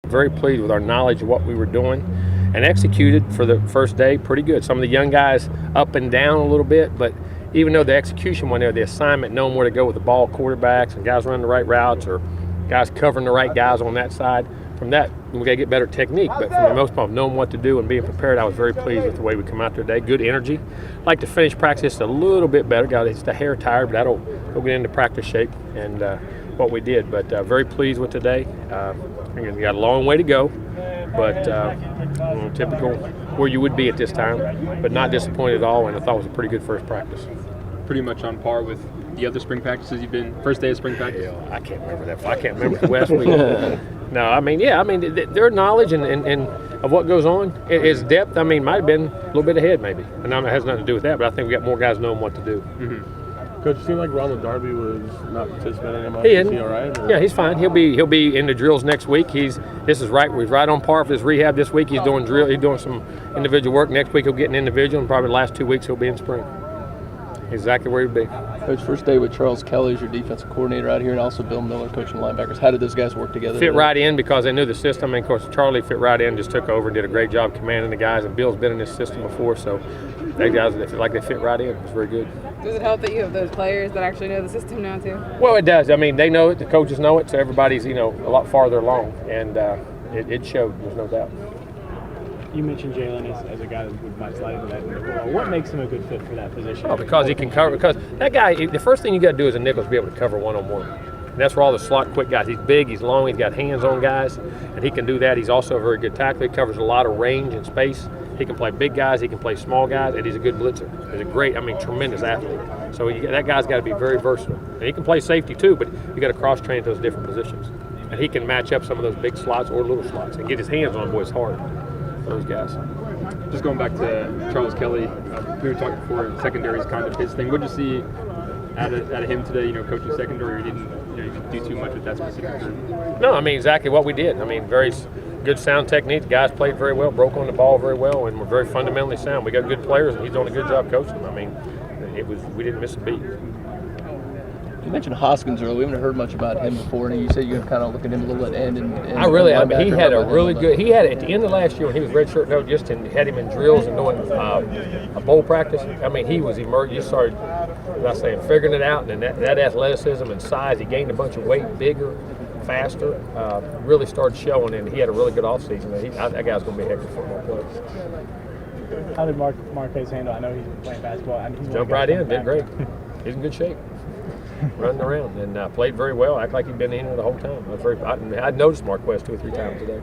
very pleased with our knowledge of what we were doing and executed for the first day pretty good. Some of the young guys up and down a little bit, but even though the execution went there, the assignment, knowing where to go with the ball, quarterbacks, and guys running the right routes or guys covering the right guys on that side, from that, we got to get better technique. But for the most part, knowing what to do and being prepared, I was very pleased with the way we come out there today. Good energy. Like to finish practice a little bit better. Got just a hair tired, but that'll get into practice shape and what we did. But very pleased with today. Again, we got a long way to go, but typical where you would be at this time, but not disappointed at all. And I thought it was a pretty good first practice. Pretty much on par with the other spring practices you've been, first day of spring practice? Hell, I can't remember that. I can't remember the last week. No, I mean, their knowledge and of what goes on, its depth, might have been a little bit ahead maybe. And it has nothing to do with that, but I think we got more guys knowing what to do. Mm-hmm. Coach, it seemed like Ronald Darby was not participating in much. He Is is. he all right? Or? Yeah, he's fine. He'll be in the drills next week. He's right on par for his rehab this week. He's doing some individual work. Next week he'll get an individual, and probably the last 2 weeks he'll be in spring. Exactly where he'd be. Coach, first day with Charles Kelly as your defensive coordinator out here, and also Bill Miller coaching linebackers. How did those guys work together? Fit right in because they knew the system. And, of course, Charlie fit right in, just took over and did a great job commanding the guys. And Bill's been in this system before, so they guys, they feel like they fit right in. It was very good. Does it help that you have those players that actually know the system now, too? Well, it does. They know it. The coaches know it, so everybody's, a lot farther along. And it showed. There's no doubt. You mentioned Jalen as a guy that would much like that nickel role. What makes him a good fit for that position? Oh, because he can cover. Because that guy, the first thing you got to do as a nickel is be able to cover one-on-one. And that's where all the slot quick guys. He's big, he's long, he's got hands on guys, and he can do that. He's also a very good tackler. He covers a lot of range and space. He can play big guys, he can play small guys, and he's a good blitzer. He's a great, tremendous athlete. So that guy's got to be very versatile. And he can play safety too, but you got to cross-train those different positions. And he can match up some of those big slots or little slots and get his hands on boys hard. Those guys. Just going back to Charles Kelly, we were talking before, secondary is kind of his thing. What did you see out of him today, coaching secondary? You didn't do too much with that specific group? No, exactly what we did. Very good sound technique. The guys played very well, broke on the ball very well, and were very fundamentally sound. We got good players, and he's doing a good job coaching them. We didn't miss a beat. You mentioned Hoskins earlier. We haven't heard much about him before, and you said you kind of look at him a little at end. He had a really good. He had at the end of last year when he was redshirt, had him in drills and doing a bowl practice. He was emerging. You started, figuring it out, and that athleticism and size. He gained a bunch of weight, bigger, faster. Really started showing, and he had a really good offseason. That guy's going to be a heck of a football player. How did Marquez handle? I know he's been playing basketball. Jumped right in, did great. He's in good shape. Running around and played very well. Act like he'd been in here the whole time. I'd noticed Marquez 2 or 3 times today.